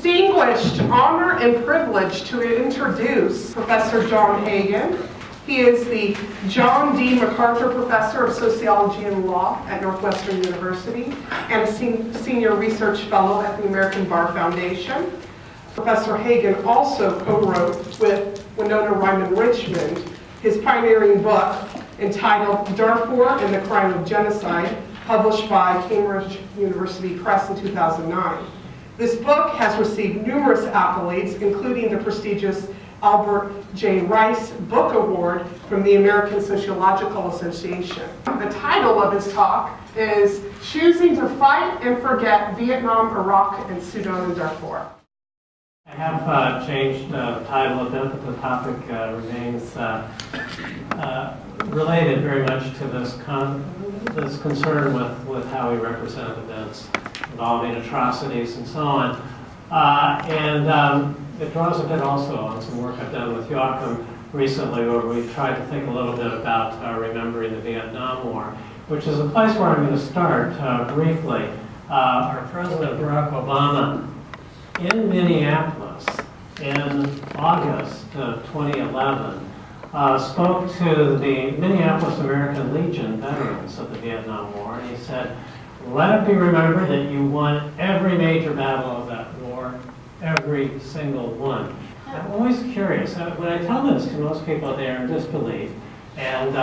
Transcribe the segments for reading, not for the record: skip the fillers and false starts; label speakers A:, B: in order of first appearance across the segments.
A: distinguished honor and privilege to introduce Professor John Hagan. He is the John D. MacArthur Professor of Sociology and Law at Northwestern University and a Senior Research Fellow at the American Bar Foundation. Professor Hagan also co-wrote with Winona Ryman Richmond his pioneering book entitled Darfur and the Crime of Genocide, published by Cambridge University Press in 2009. This book has received numerous accolades, including the prestigious Albert J. Rice Book Award from the American Sociological Association. The title of his talk is Choosing to Fight and Forget Vietnam, Iraq, and Sudan and Darfur.
B: I have changed the title a bit, but the topic remains related very much to this concern with how we represent events involving atrocities and so on. It draws a bit also on some work I've done with Joachim recently, where we tried to think a little bit about remembering the Vietnam War, which is a place where I'm going to start briefly. Our President Barack Obama in Minneapolis in August of 2011 spoke to the Minneapolis American Legion veterans of the Vietnam War, and he said, "Let it be remembered that you won every major battle of that war, every single one." I'm always curious. When I tell this to most people, they are in disbelief and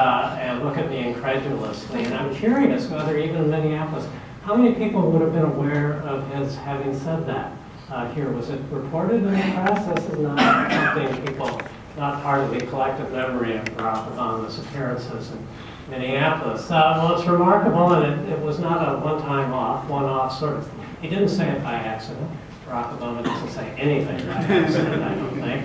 B: look at me incredulously. And I'm curious whether even in Minneapolis, how many people would have been aware of his having said that here? Was it reported in the press? This is not something people, not part of the collective memory of Barack Obama's appearances in Minneapolis. Well, it's remarkable, and it was not a one-off sort of thing. He didn't say it by accident. Barack Obama doesn't say anything by accident, I don't think.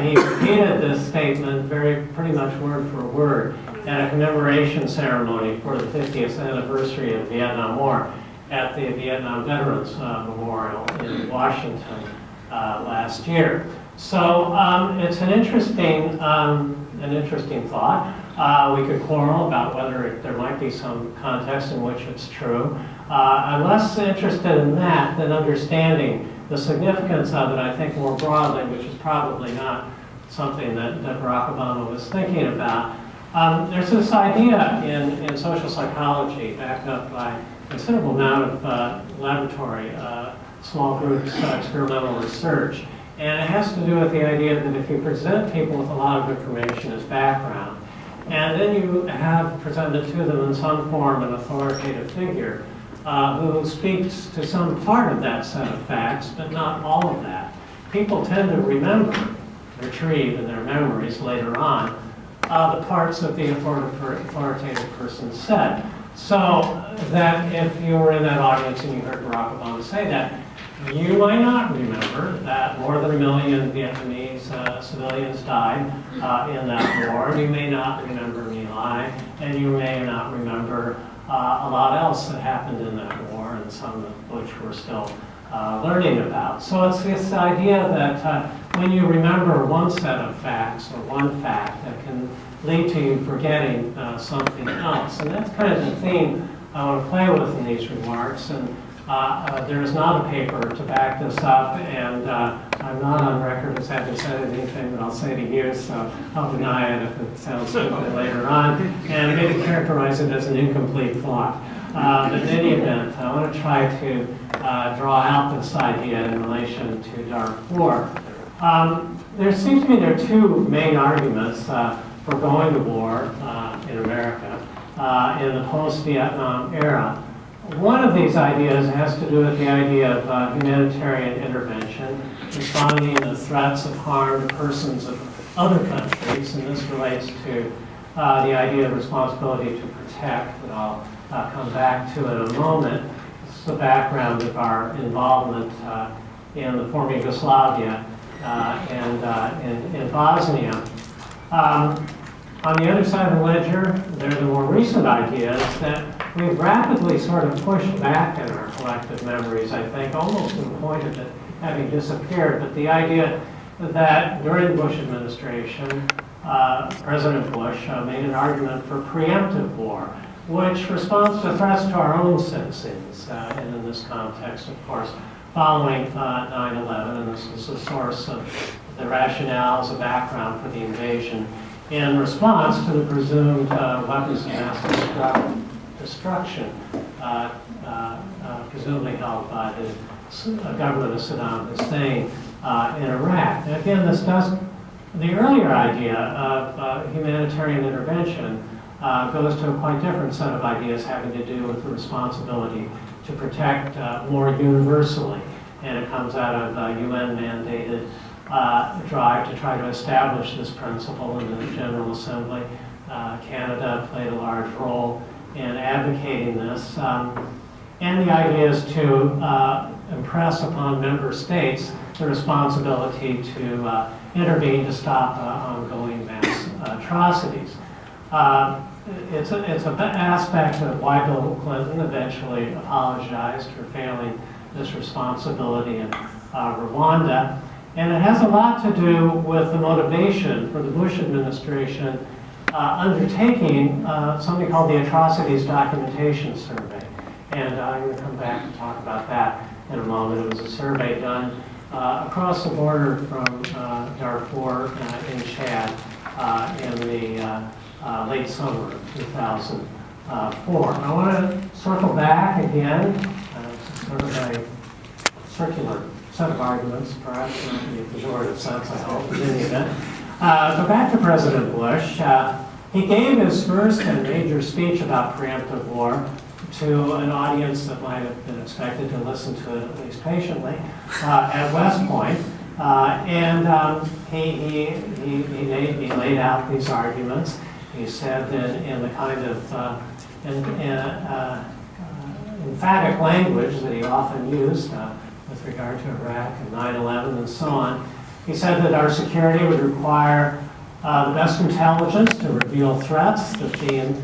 B: He repeated this statement pretty much word for word at a commemoration ceremony for the 50th anniversary of the Vietnam War at the Vietnam Veterans Memorial in Washington last year. So it's an interesting thought. We could quarrel about whether there might be some context in which it's true. I'm less interested in that than understanding the significance of it, I think, more broadly, which is probably not something that Barack Obama was thinking about. There's this idea in social psychology, backed up by a considerable amount of laboratory, small groups, experimental research, and it has to do with the idea that if you present people with a lot of information as background, and then you have presented to them in some form an authoritative figure who speaks to some part of that set of facts, but not all of that, people tend to retrieve in their memories later on the parts of the authoritative person said. So that if you were in that audience and you heard Barack Obama say that, you might not remember that more than 1 million Vietnamese civilians died in that war. You may not remember My Lai, and you may not remember a lot else that happened in that war, and some of which we're still learning about. So it's this idea that when you remember one set of facts or one fact, that can lead to you forgetting something else. And that's kind of the theme I want to play with in these remarks. And there is not a paper to back this up, and I'm not on record as having said anything that I'll say to you, so I'll deny it if it sounds stupid later on, and maybe characterize it as an incomplete thought. But in any event, I want to try to draw out this idea in relation to Darfur. There seems to me there are two main arguments for going to war in America in the post-Vietnam era. One of these ideas has to do with the idea of humanitarian intervention, responding to threats of harm to persons of other countries, and this relates to the idea of responsibility to protect, that I'll come back to in a moment. This is the background of our involvement in the former Yugoslavia and in Bosnia. On the other side of the ledger, there are the more recent ideas that we've rapidly sort of pushed back in our collective memories, I think, almost to the point of it having disappeared. But the idea that during the Bush administration, President Bush made an argument for preemptive war, which responds to threats to our own citizens, and in this context, of course, following 9/11, and this was the source of the rationale as a background for the invasion in response to the presumed weapons of mass destruction, presumably held by the government of Saddam Hussein in Iraq. And again, the earlier idea of humanitarian intervention goes to a quite different set of ideas having to do with the responsibility to protect more universally. And it comes out of UN-mandated drive to try to establish this principle in the General Assembly. Canada played a large role in advocating this. And the idea is to impress upon member states the responsibility to intervene to stop ongoing mass atrocities. It's an aspect of why Bill Clinton eventually apologized for failing this responsibility in Rwanda. And it has a lot to do with the motivation for the Bush administration undertaking something called the Atrocities Documentation Survey. And I'm going to come back and talk about that in a moment. It was a survey done across the border from Darfur in Chad in the late summer of 2004. I want to circle back again, sort of a circular set of arguments, perhaps not in the pejorative sense, I hope, in any event. So back to President Bush. He gave his first and major speech about preemptive war to an audience that might have been expected to listen to it at least patiently at West Point. He laid out these arguments. He said that in the kind of emphatic language that he often used with regard to Iraq and 9/11 and so on, he said that our security would require the best intelligence to reveal threats that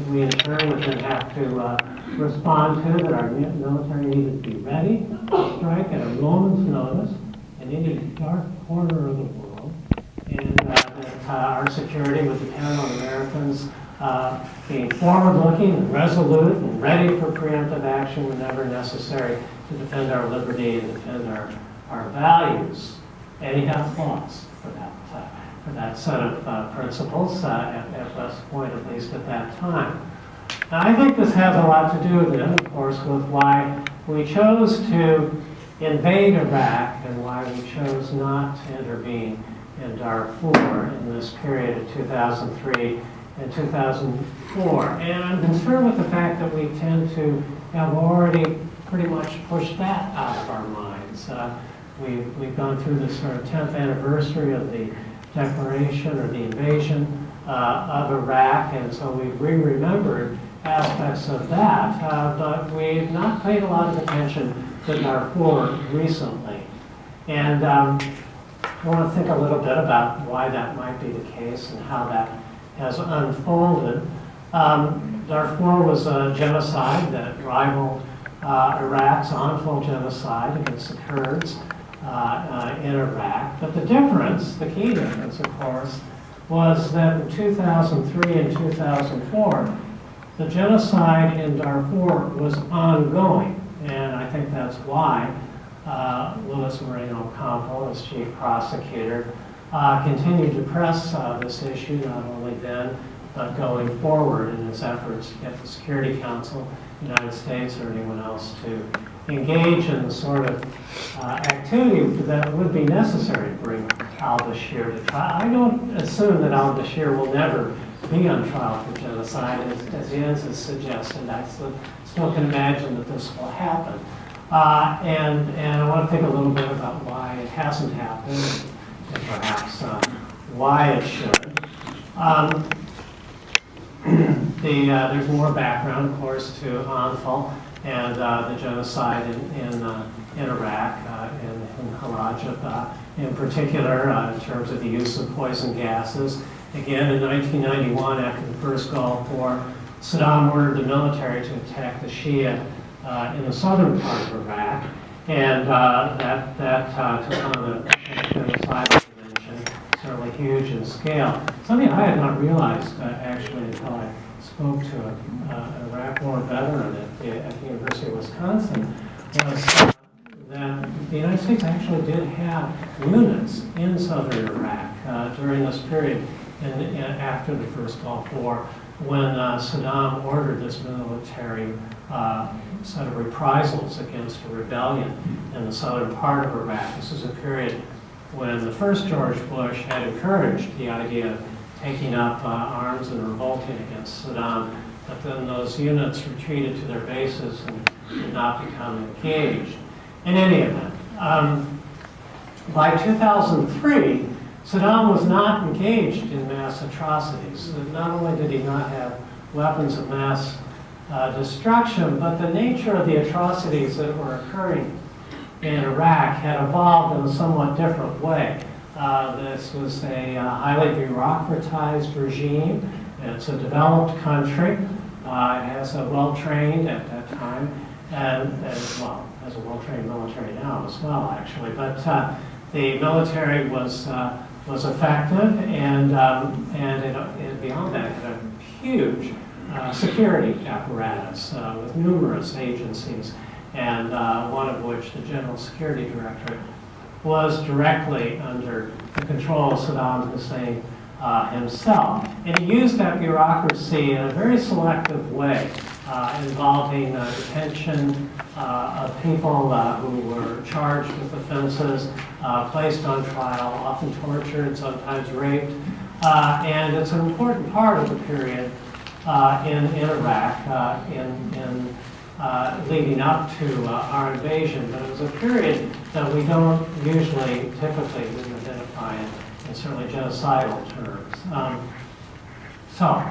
B: we in turn would then have to respond to, that our military needed to be ready to strike at a moment's notice in any dark corner of the world, and that our security would depend on Americans being forward-looking and resolute and ready for preemptive action whenever necessary to defend our liberty and defend our values. And he had thoughts for that set of principles at West Point, at least at that time. Now, I think this has a lot to do then, of course, with why we chose to invade Iraq and why we chose not to intervene in Darfur in this period of 2003 and 2004. And I'm concerned with the fact that we tend to have already pretty much pushed that out of our minds. We've gone through this sort of 10th anniversary of the declaration or the invasion of Iraq, and so we've remembered aspects of that, but we've not paid a lot of attention to Darfur recently. And I want to think a little bit about why that might be the case and how that has unfolded. Darfur was a genocide that rivaled Iraq's on-full genocide against the Kurds in Iraq. But the difference, the key difference, of course, was that in 2003 and 2004, the genocide in Darfur was ongoing. And I think that's why Louis Moreno Ocampo, as chief prosecutor, continued to press this issue, not only then, but going forward in his efforts to get the Security Council, the United States, or anyone else to engage in the sort of activity that would be necessary to bring al-Bashir to trial. I don't assume that al-Bashir will never be on trial for genocide, as Jens has suggested. I still can imagine that this will happen. And I want to think a little bit about why it hasn't happened, and perhaps why it should. There's more background, of course, to Anfal and the genocide in Iraq, in Halajah in particular, in terms of the use of poison gases. Again, in 1991, after the first Gulf War, Saddam ordered the military to attack the Shia in the southern part of Iraq, and that took on a genocidal dimension, certainly huge in scale. Something I had not realized, actually, until I spoke to an Iraq War veteran at the University of Wisconsin, was that the United States actually did have units in southern Iraq during this period after the first Gulf War, when Saddam ordered this military set of reprisals against a rebellion in the southern part of Iraq. This is a period when the first George Bush had encouraged the idea of taking up arms and revolting against Saddam, but then those units retreated to their bases and did not become engaged. In any event, by 2003, Saddam was not engaged in mass atrocities. Not only did he not have weapons of mass destruction, but the nature of the atrocities that were occurring in Iraq had evolved in a somewhat different way. This was a highly bureaucratized regime. It's a developed country. It has a well-trained, at that time, and well, has a well-trained military now as well, actually. But the military was effective, and it, beyond that, had a huge security apparatus with numerous agencies, and one of which, the General Security Directorate, was directly under the control of Saddam Hussein himself. And he used that bureaucracy in a very selective way, involving detention of people who were charged with offenses, placed on trial, often tortured, sometimes raped. And it's an important part of the period in Iraq, in leading up to our invasion. But it was a period that we don't usually, typically, wouldn't identify in certainly genocidal terms. So,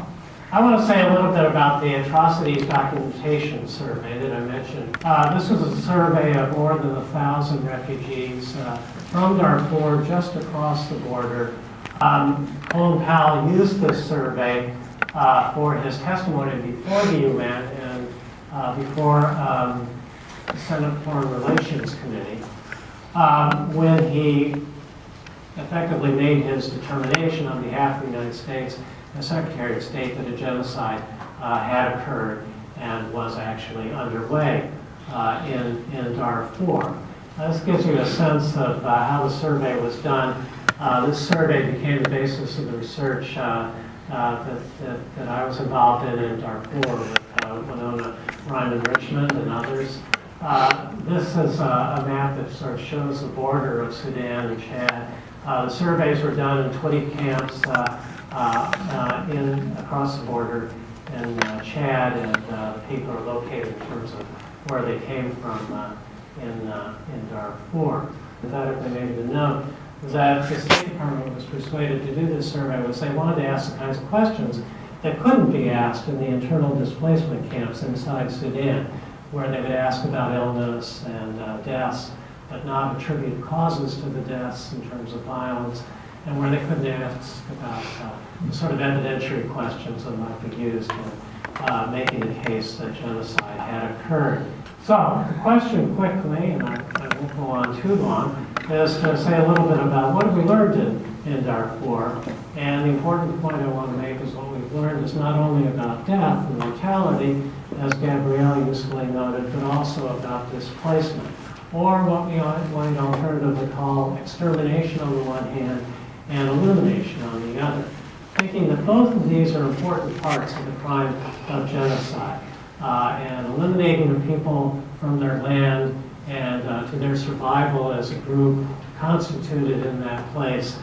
B: I want to say a little bit about the Atrocities Documentation Survey that I mentioned. This was a survey of more than 1,000 refugees from Darfur, just across the border. Colin Powell used this survey for his testimony before the UN and before the Senate Foreign Relations Committee, when he effectively made his determination on behalf of the United States as Secretary of State that a genocide had occurred and was actually underway in Darfur. This gives you a sense of how the survey was done. This survey became the basis of the research that I was involved in Darfur with Winona Ryman Richmond and others. This is a map that sort of shows the border of Sudan and Chad. The surveys were done in 20 camps across the border in Chad, and the people are located in terms of where they came from in Darfur. Pathetically, maybe to note that the State Department was persuaded to do this survey was they wanted to ask the kinds of questions that couldn't be asked in the internal displacement camps inside Sudan, where they would ask about illness and deaths, but not attribute causes to the deaths in terms of violence, and where they couldn't ask about the sort of evidentiary questions that might be used in making the case that genocide had occurred. So, the question quickly, and I won't go on too long, is to say a little bit about what have we learned in Darfur. And the important point I want to make is what we've learned is not only about death and mortality, as Gabrielle usefully noted, but also about displacement, or what we might alternatively call extermination on the one hand and elimination on the other. Thinking that both of these are important parts of the crime of genocide. And eliminating the people from their land and to their survival as a group constituted in that place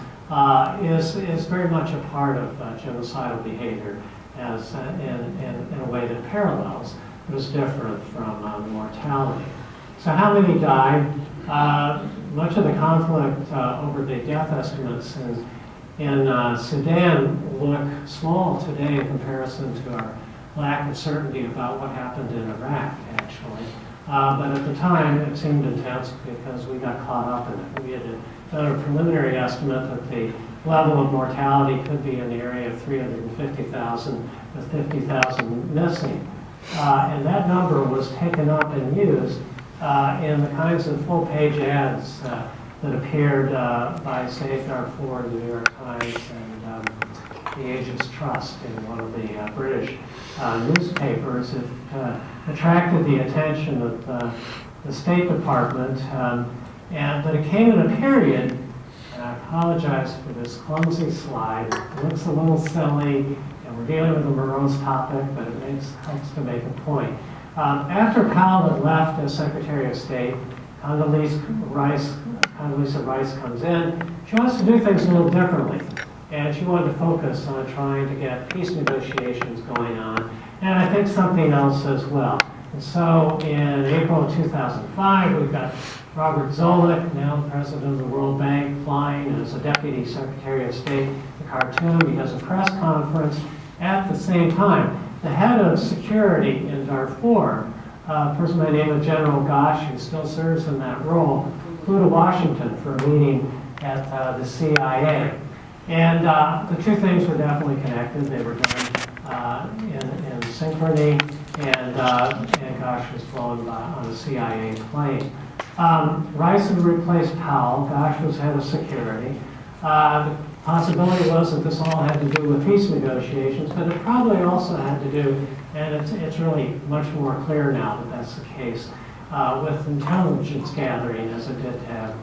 B: is very much a part of genocidal behavior as in a way that parallels, but is different from mortality. So how many died? Much of the conflict over the death estimates in Sudan look small today in comparison to our lack of certainty about what happened in Iraq, actually. But at the time, it seemed intense because we got caught up in it. We had done a preliminary estimate that the level of mortality could be in the area of 350,000 to 50,000 missing. And that number was taken up and used in the kinds of full-page ads that appeared by Save Darfur in the New York Times and the Aegis Trust in one of the British newspapers. It attracted the attention of the State Department But it came in a period, and I apologize for this clumsy slide. It looks a little silly, and we're dealing with a morose topic, but it helps to make a point. After Powell had left as Secretary of State, Condoleezza Rice comes in. She wants to do things a little differently, and she wanted to focus on trying to get peace negotiations going on, and I think something else as well. And so in April of 2005, we've got Robert Zoellick, now the president of the World Bank, flying as a Deputy Secretary of State to Khartoum. He does a press conference. At the same time, the head of security in Darfur, a person by the name of General Gosh, who still serves in that role, flew to Washington for a meeting at the CIA. And the two things were definitely connected. They were done in synchrony, and Gosh was flown on a CIA plane. Rice had replaced Powell. Gosh was head of security. The possibility was that this all had to do with peace negotiations, but it probably also had to do, and it's really much more clear now that that's the case, with intelligence gathering as it did have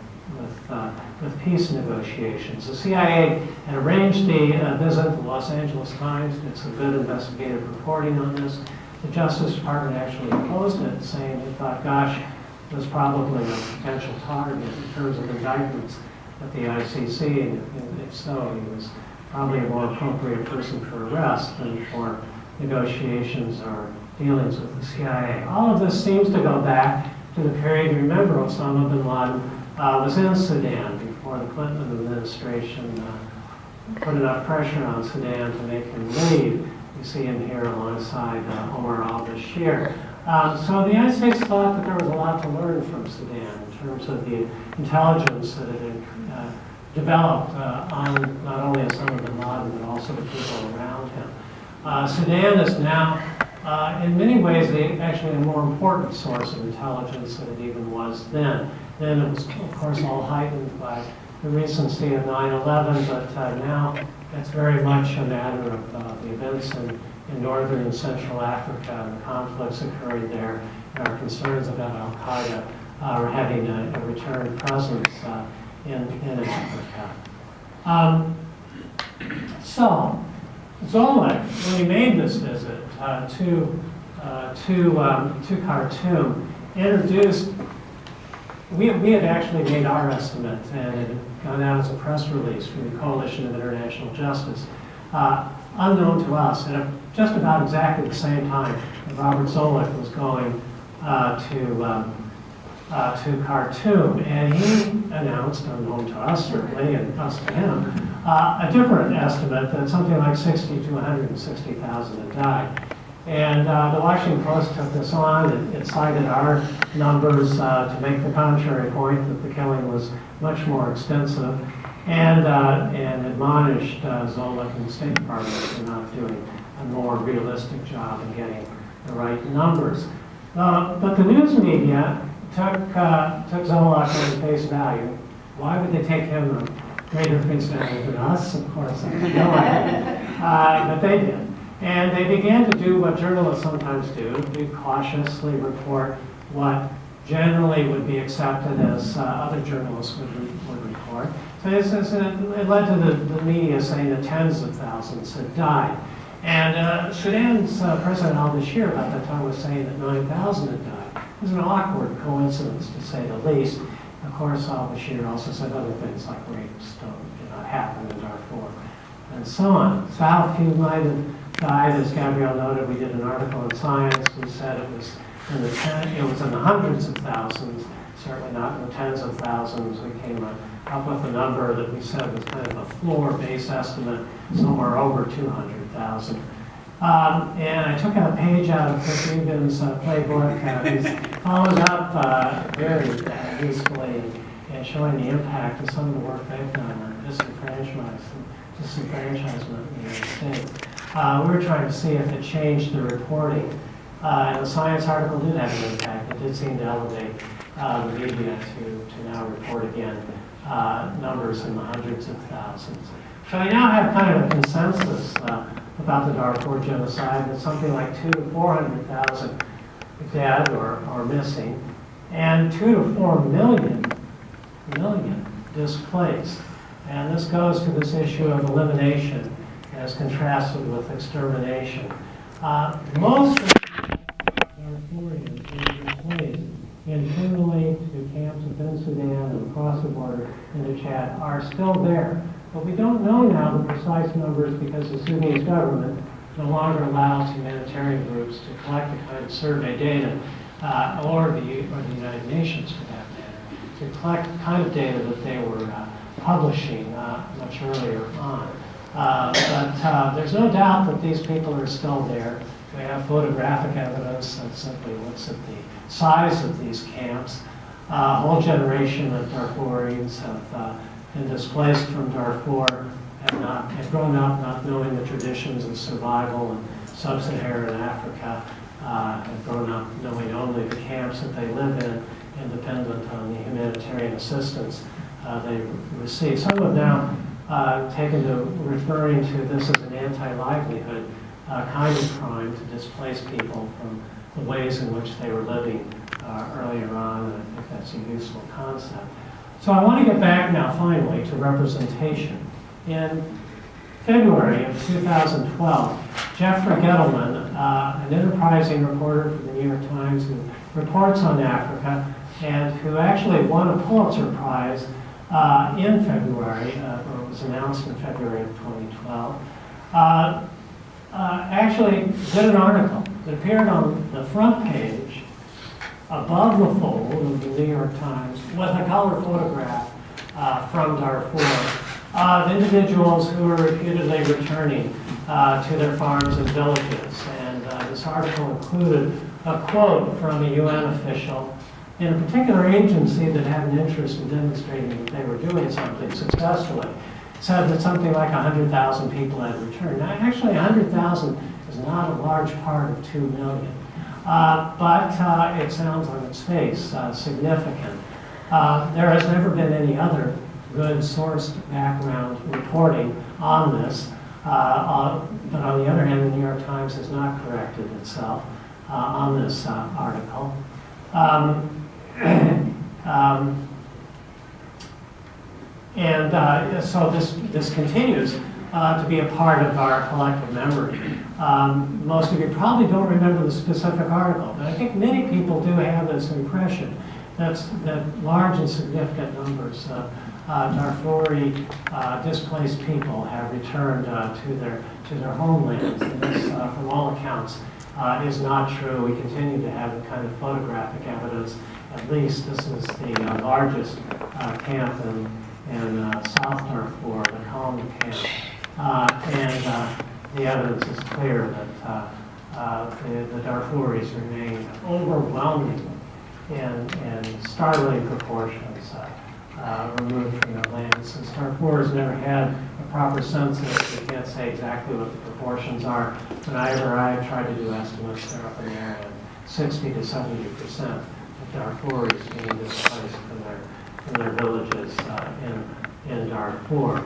B: with peace negotiations. The CIA had arranged the visit. The Los Angeles Times did some good investigative reporting on this. The Justice Department actually opposed it, saying they thought Gosh was probably a potential target in terms of indictments at the ICC, and if so, he was probably a more appropriate person for arrest than for negotiations or dealings with the CIA. All of this seems to go back to the period, remember, Osama bin Laden was in Sudan before the Clinton administration put enough pressure on Sudan to make him leave. You see him here alongside Omar al-Bashir. So the United States thought that there was a lot to learn from Sudan in terms of the intelligence that it had developed on not only Osama bin Laden, but also the people around him. Sudan is now, in many ways, actually a more important source of intelligence than it even was then. Then it was, of course, all heightened by the recency of 9/11, but now it's very much a matter of the events in northern and central Africa and the conflicts occurring there, and our concerns about al-Qaeda having a return presence in Africa. So, Zoellick, when he made this visit to Khartoum, introduced, we had actually made our estimate, and it had gone out as a press release from the Coalition of International Justice, unknown to us, at just about exactly the same time that Robert Zoellick was going to Khartoum, and he announced, unknown to us certainly, and us to him, a different estimate that something like 60 to 160,000 had died. And the Washington Post took this on. It cited our numbers to make the contrary point that the killing was much more extensive, and admonished Zoellick and the State Department for not doing a more realistic job in getting the right numbers. But the news media took Zoellick at face value. Why would they take him at greater face value than us? Of course, I have no idea. But they did. And they began to do what journalists sometimes do, to cautiously report what generally would be accepted as other journalists would report. So it led to the media saying that tens of thousands had died. And Sudan's President al-Bashir about that time was saying that 9,000 had died. It was an awkward coincidence, to say the least. Of course, al-Bashir also said other things like rapes did not happen in Darfur, and so on. So how few might have died, as Gabrielle noted, we did an article in Science. We said it was in the hundreds of thousands, certainly not in the tens of thousands. We came up with a number that we said was kind of a floor-based estimate, somewhere over 200,000. And I took a page out of Chris Egan's playbook. He's followed up very usefully in showing the impact of some of the work they've done on disenfranchisement in the United States. We were trying to see if it changed the reporting. And the Science article did have an impact. It did seem to elevate the media to now report again numbers in the hundreds of thousands. So we now have kind of a consensus about the Darfur genocide. It's something like 200,000 to 400,000 dead or missing, and 2 to 4 million million displaced. And this goes to this issue of elimination as contrasted with extermination. Most of the Darfurians were displaced internally to camps within Sudan and across the border into Chad are still there. But we don't know now the precise numbers because the Sudanese government no longer allows humanitarian groups to collect the kind of survey data, or the United Nations for that matter, to collect the kind of data that they were publishing much earlier on. But there's no doubt that these people are still there. We have photographic evidence that simply looks at the size of these camps. A whole generation of Darfurians have been displaced from Darfur and have grown up not knowing the traditions of survival in sub-Saharan Africa, have grown up knowing only the camps that they live in, independent on the humanitarian assistance they receive. Some have now taken to referring to this as an anti-livelihood kind of crime to displace people from the ways in which they were living earlier on, and I think that's a useful concept. So I want to get back now, finally, to representation. In February of 2012, Jeffrey Gettleman, an enterprising reporter for the New York Times who reports on Africa and who actually won a Pulitzer Prize in February, or it was announced in February of 2012, actually did an article that appeared on the front page above the fold of the New York Times with a color photograph from Darfur of individuals who were reputedly returning to their farms and villages. And this article included a quote from a UN official in a particular agency that had an interest in demonstrating that they were doing something successfully. It said that something like 100,000 people had returned. Now, actually, 100,000 is not a large part of 2 million. But it sounds on its face significant. There has never been any other good sourced background reporting on this. But on the other hand, the New York Times has not corrected itself on this article. So this continues to be a part of our collective memory. Most of you probably don't remember the specific article, but I think many people do have this impression that large and significant numbers of Darfuri displaced people have returned to their homelands. And this, from all accounts, is not true. We continue to have the kind of photographic evidence. At least this is the largest camp in South Darfur, the colony camp. And the evidence is clear that the Darfuris remain overwhelming in startling proportions removed from their land. Since Darfur has never had a proper census, we can't say exactly what the proportions are. Whenever I tried to do estimates, they're up in the area of 60 to 70% of Darfuris being displaced from their villages in Darfur.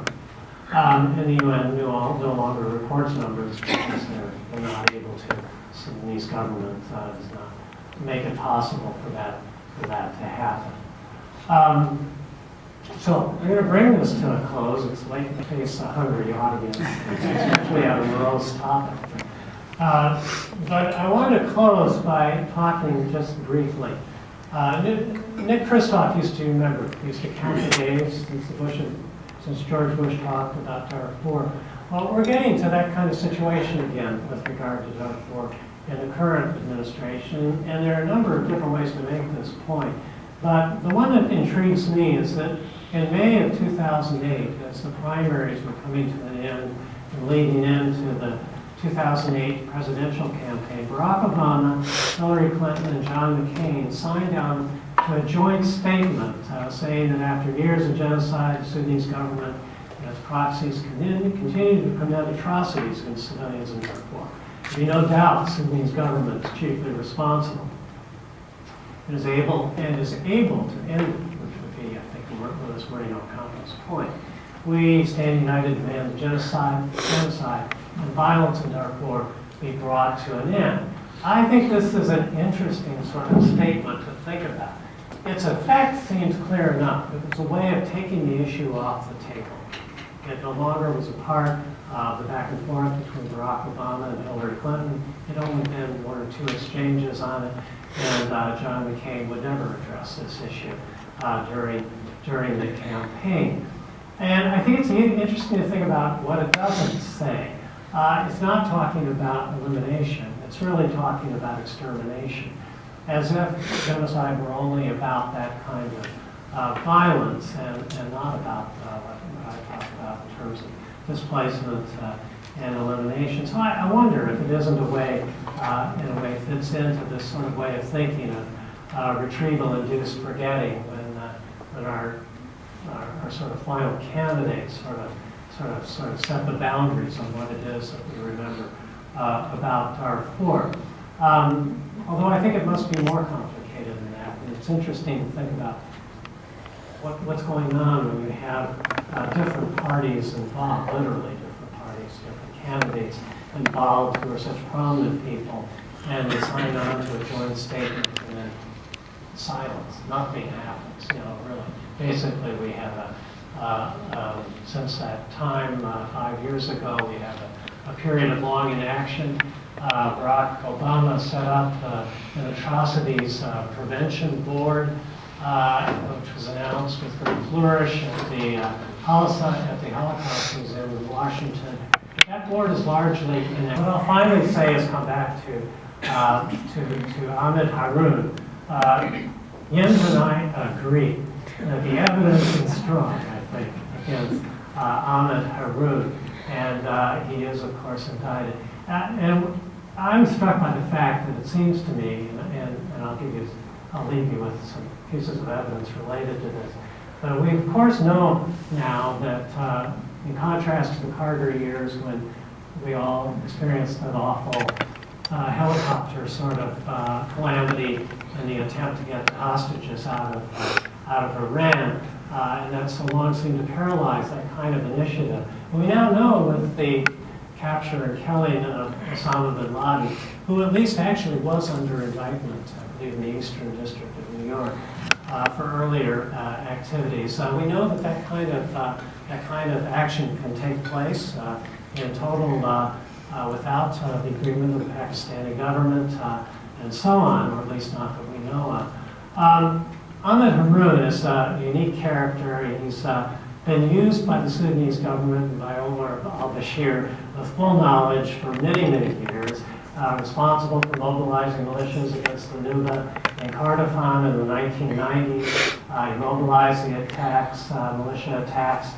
B: And the UN no longer reports numbers because they're not able to. Sudanese government does not make it possible for that to happen. So I'm going to bring this to a close. It's late in the face a hungry audience, especially on a morose topic. But I want to close by talking just briefly. Nick Kristof used to count the days since George Bush talked about Darfur. Well, we're getting to that kind of situation again with regard to Darfur in the current administration, and there are a number of different ways to make this point. But the one that intrigues me is that in May of 2008, as the primaries were coming to an end and leading into the 2008 presidential campaign, Barack Obama, Hillary Clinton, and John McCain signed on to a joint statement saying that after years of genocide, the Sudanese government and its proxies continue to commit atrocities against civilians in Darfur. There be no doubt the Sudanese government is chiefly responsible and is able to end it, which would be, I think, Louis Moreno Ocampo's point. We stand united to demand that genocide and violence in Darfur be brought to an end. I think this is an interesting sort of statement to think about. its effect seems clear enough. It was a way of taking the issue off the table. It no longer was a part of the back and forth between Barack Obama and Hillary Clinton. It only been one or two exchanges on it, and John McCain would never address this issue during the campaign. And I think it's interesting to think about what it doesn't say. It's not talking about elimination. It's really talking about extermination, as if genocide were only about that kind of violence and not about what I talked about in terms of displacement and elimination. So I wonder if it isn't a way, in a way, fits into this sort of way of thinking of retrieval-induced forgetting when our sort of final candidates sort of set the boundaries on what it is that we remember about Darfur. Although I think it must be more complicated than that. And it's interesting to think about what's going on when you have different parties involved, literally different parties, different candidates involved who are such prominent people, and they sign on to a joint statement and then silence, nothing happens, really. Basically, we have since that time, 5 years ago, we have a period of long inaction. Barack Obama set up an Atrocities Prevention Board, which was announced with great flourish at the Holocaust Museum in Washington. That board is largely inactive. What I'll finally say is come back to Ahmed Haroun. Jens and I agree that the evidence is strong, I think, against Ahmed Haroun, and he is, of course, indicted. And I'm struck by the fact that it seems to me, and I'll leave you with some pieces of evidence related to this. But we, of course, know now that in contrast to the Carter years when we all experienced an awful helicopter sort of calamity in the attempt to get the hostages out of Iran, and that so long seemed to paralyze that kind of initiative. And we now know with the capture and killing of Osama bin Laden, who at least actually was under indictment, I believe, in the Eastern District of New York, for earlier activities. We know that kind of action can take place in total without the agreement of the Pakistani government and so on, or at least not that we know of. Ahmed Haroun is a unique character, and he's been used by the Sudanese government and by Omar al-Bashir with full knowledge for many, many years, responsible for mobilizing militias against the Nuba in Kordofan in the 1990s. He mobilized the militia attacks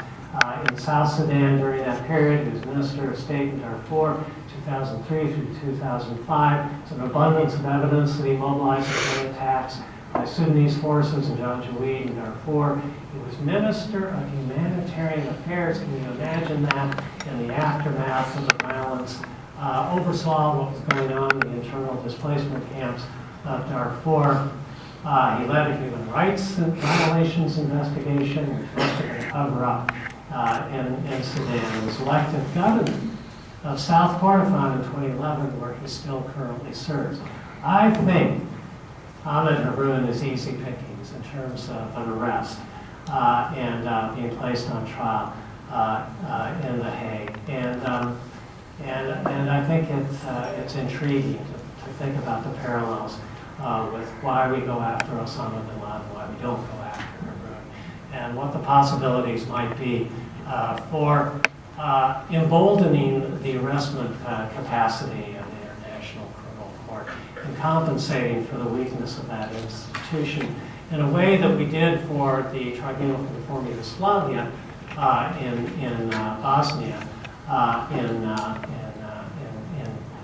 B: in South Sudan during that period. He was Minister of State in Darfur, 2003 through 2005. There's an abundance of evidence that he mobilized the attacks by Sudanese forces in Janjaweed and Darfur. He was Minister of Humanitarian Affairs. Can you imagine that in the aftermath of the violence? Oversaw what was going on in the internal displacement camps of Darfur. He led a human rights violations investigation, which must have been a cover-up in Sudan. He was elected governor of South Kordofan in 2011, where he still currently serves. I think Ahmed Haroun is easy pickings in terms of an arrest and being placed on trial in The Hague. And I think it's intriguing to think about the parallels with why we go after Osama bin Laden, why we don't go after Haroun, and what the possibilities might be for emboldening the arrestment capacity of the International Criminal Court and compensating for the weakness of that institution in a way that we did for the Tribunal for the Former Yugoslavia in Bosnia, in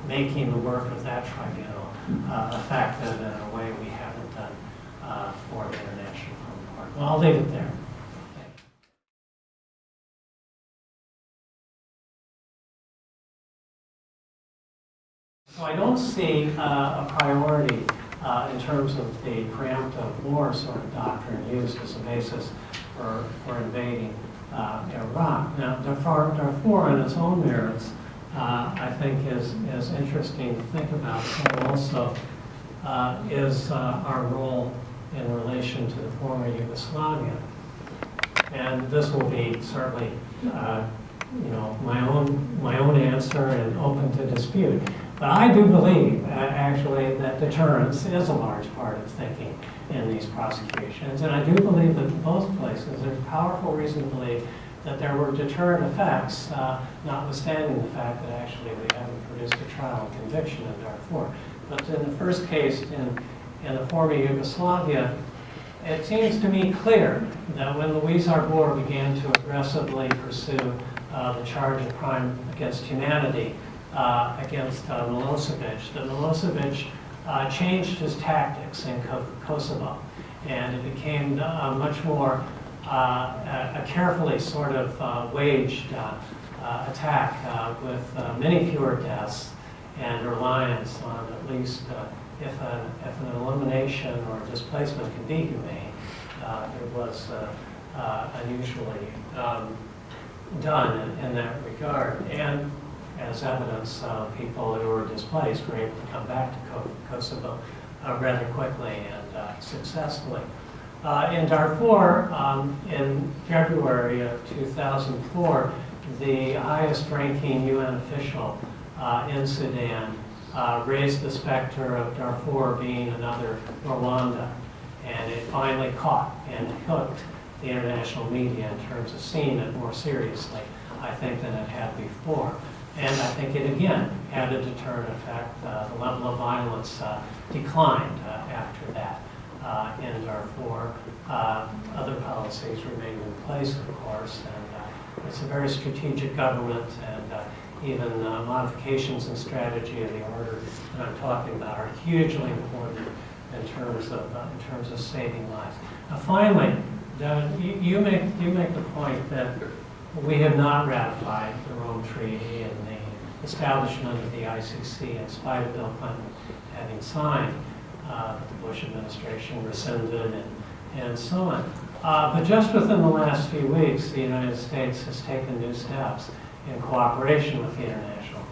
B: making the work of that tribunal effective in a way we haven't done for the International Criminal Court. Well, I'll leave it there. So I don't see a priority in terms of the preemptive war sort of doctrine used as a basis for invading Iraq. Now, Darfur on its own merits, I think, is interesting to think about. So also is our role in relation to the former Yugoslavia. And this will be certainly, my own answer and open to dispute. But I do believe, actually, that deterrence is a large part of thinking in these prosecutions. And I do believe that in both places, there's powerful reason to believe that there were deterrent effects, notwithstanding the fact that actually we haven't produced a trial and conviction in Darfur. But in the first case, in the former Yugoslavia, it seems to me clear that when Luis Arbor began to aggressively pursue the charge of crime against humanity against Milosevic, that Milosevic changed his tactics in Kosovo, and it became much more a carefully sort of waged attack with many fewer deaths and reliance on at least if an elimination or displacement can be humane, it was unusually done in that regard. And as evidence, people who were displaced were able to come back to Kosovo rather quickly and successfully. In Darfur, in February of 2004, the highest-ranking UN official in Sudan raised the specter of Darfur being another Rwanda, and it finally caught and hooked the international media in terms of seeing it more seriously, I think, than it had before. And I think it, again, had a deterrent effect. The level of violence declined after that in Darfur. Other policies remained in place, of course, and it's a very strategic government, and even modifications in strategy of the order that I'm talking about are hugely important in terms of saving lives. Now, finally, you make the point that we have not ratified the Rome Treaty and the establishment of the ICC, in spite of Bill Clinton having signed, but the Bush administration rescinded and so on. But just within the last few weeks, the United States has taken new steps in cooperation with the International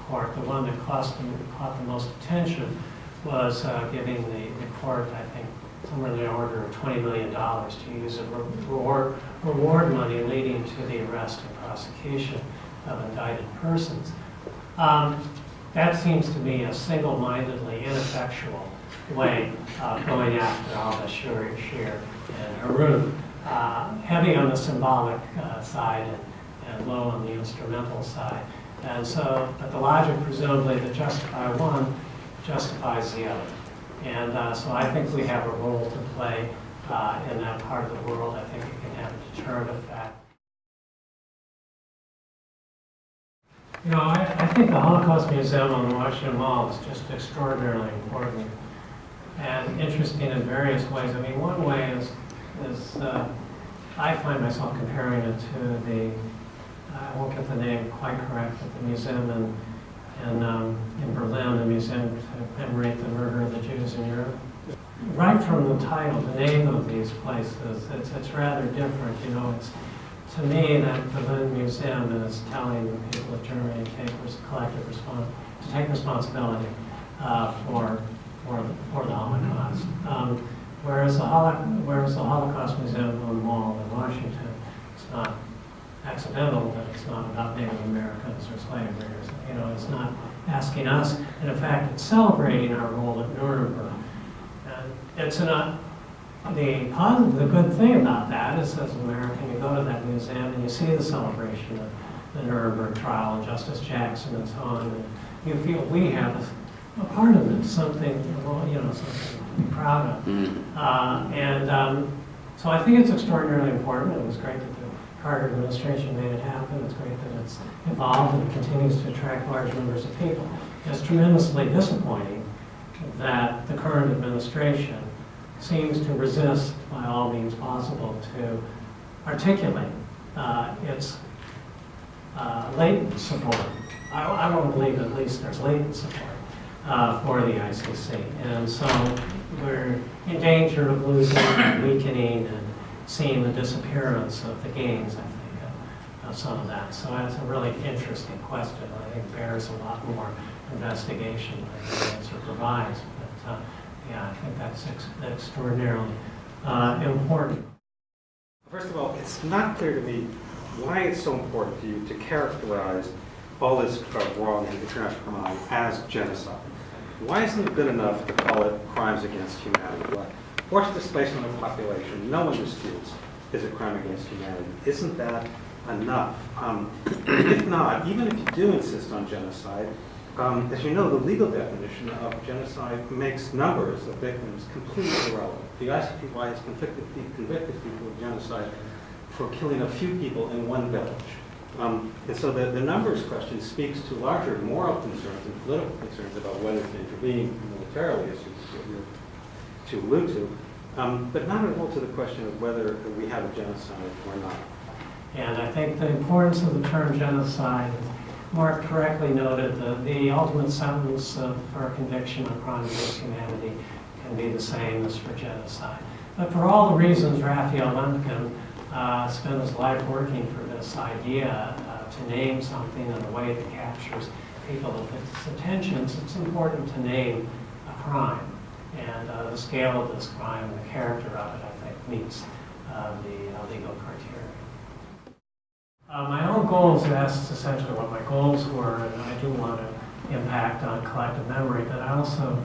B: Court. The one that caught the most attention was giving the court, I think, somewhere in the order of $20 million to use as reward money leading to the arrest and prosecution of indicted persons. That seems to me a single-mindedly ineffectual way of going after al-Bashir and Harun, heavy on the symbolic side and low on the instrumental side. And so, but the logic presumably that justify one justifies the other. And so I think we have a role to play in that part of the world. I think it can have a deterrent effect. You know, I think the Holocaust Museum on the Washington Mall is just extraordinarily important and interesting in various ways. I mean, one way is I find myself comparing it to the, I won't get the name quite correct, but the museum in Berlin, the museum to commemorate the murder of the Jews in Europe. Right from the title, the name of these places, it's rather different. You know, it's, to me, that Berlin Museum is telling the people of Germany to take responsibility for the Holocaust. Whereas the Holocaust Museum on the Mall in Washington, it's not accidental that it's not about Native Americans or slavery. You know, it's not asking us, and in fact, it's celebrating our role at Nuremberg. And it's not. The good thing about that is, as an American, you go to that museum and you see the celebration of the Nuremberg trial and Justice Jackson and so on, and you feel we have a part of it, something, you know, something to be proud of. So I think it's extraordinarily important. It was great that the Carter administration made it happen. It's great that it's evolved and continues to attract large numbers of people. It's tremendously disappointing that the current administration seems to resist, by all means possible, to articulate its latent support. I want to believe at least there's latent support for the ICC. And so we're in danger of losing, weakening, and seeing the disappearance of the gains, I think, of some of that. So that's a really interesting question. I think bears a lot more investigation than the answer provides. But yeah, I think that's extraordinarily important.
C: First of all, it's not clear to me why it's so important to you to characterize all this wrong in international criminology as genocide. Why isn't it good enough to call it crimes against humanity? Forced displacement of population, no one disputes, is a crime against humanity. Isn't that enough? If not, even if you do insist on genocide, as you know, the legal definition of genocide makes numbers of victims completely irrelevant. The ICTY has convicted people of genocide for killing a few people in one village. And so the numbers question speaks to larger moral concerns and political concerns about whether to intervene militarily, as you allude to, but not at all to the question of whether we have a genocide or not.
B: And I think the importance of the term genocide, Mark correctly noted that the ultimate sentence for conviction of crime against humanity can be the same as for genocide. But for all the reasons Raphael Lemkin spent his life working for this idea to name something in a way that captures people of its attentions, it's important to name a crime. And the scale of this crime and the character of it, I think, meets the legal criteria. My own goals, that's essentially what my goals were, and I do want to impact on collective memory, but I also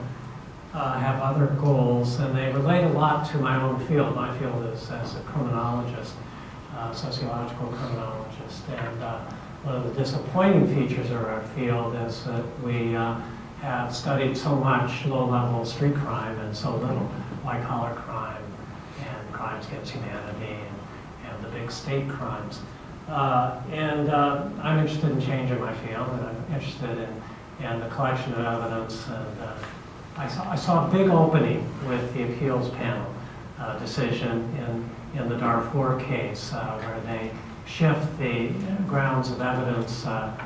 B: have other goals, and they relate a lot to my own field. My field is as a criminologist, sociological criminologist, and one of the disappointing features of our field is that we have studied so much low-level street crime and so little white-collar crime and crimes against humanity and the big state crimes. I'm interested in changing my field, and I'm interested in the collection of evidence. And I saw a big opening with the appeals panel decision in the Darfur case, where they shift the grounds of evidence at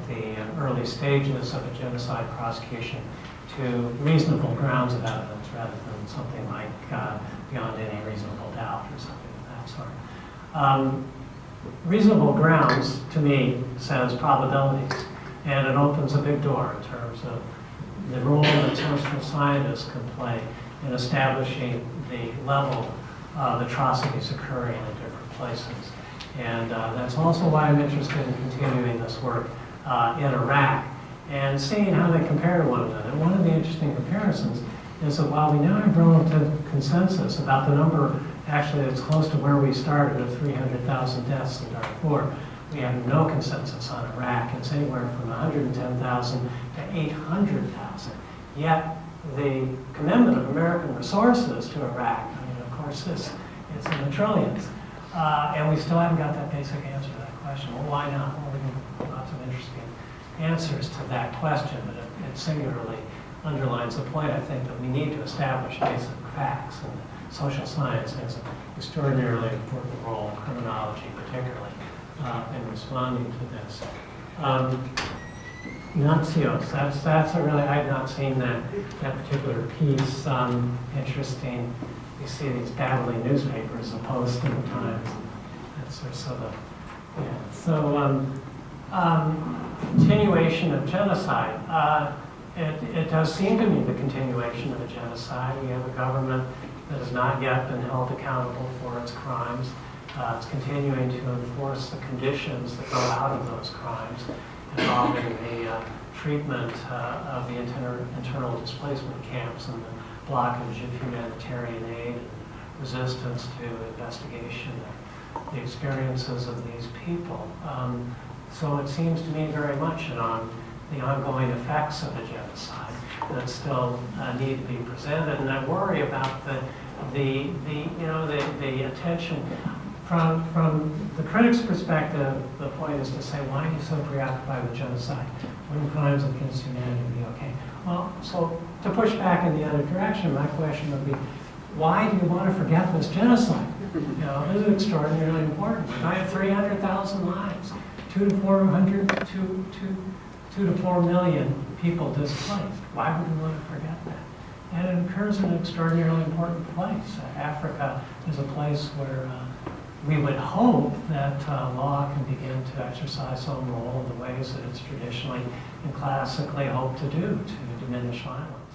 B: the early stages of a genocide prosecution to reasonable grounds of evidence rather than something like beyond any reasonable doubt or something of that sort. Reasonable grounds, to me, says probabilities, and it opens a big door in terms of the role that social scientists can play in establishing the level of atrocities occurring in different places. And that's also why I'm interested in continuing this work in Iraq and seeing how they compare to one another. One of the interesting comparisons is that while we now have relative consensus about the number, actually it's close to where we started of 300,000 deaths in Darfur, we have no consensus on Iraq. It's anywhere from 110,000 to 800,000. Yet the commitment of American resources to Iraq, I mean, of course, it's in the trillions. And we still haven't got that basic answer to that question. Well, why not? Well, we have lots of interesting answers to that question, but it singularly underlines the point, I think, that we need to establish basic facts, and social science has an extraordinarily important role, criminology particularly, in responding to this. Nazios, that's a really, I had not seen that particular piece. Interesting. You see these battling newspapers opposed to the Times. That's sort of, yeah. So, continuation of genocide. It does seem to me the continuation of a genocide. We have a government that has not yet been held accountable for its crimes. It's continuing to enforce the conditions that go out of those crimes, involving the treatment of the internal displacement camps and the blockage of humanitarian aid and resistance to investigation of the experiences of these people. So it seems to me very much on the ongoing effects of a genocide that still need to be presented, and I worry about the attention from the critic's perspective. The point is to say, why are you so preoccupied with genocide? Wouldn't crimes against humanity be okay? Well, so to push back in the other direction, my question would be, why do you want to forget this genocide? You know, this is extraordinarily important. I have 300,000 lives, 2 to 4 million people displaced. Why would we want to forget that? And it occurs in an extraordinarily important place. Africa is a place where we would hope that law can begin to exercise some role in the ways that it's traditionally and classically hoped to do to diminish violence.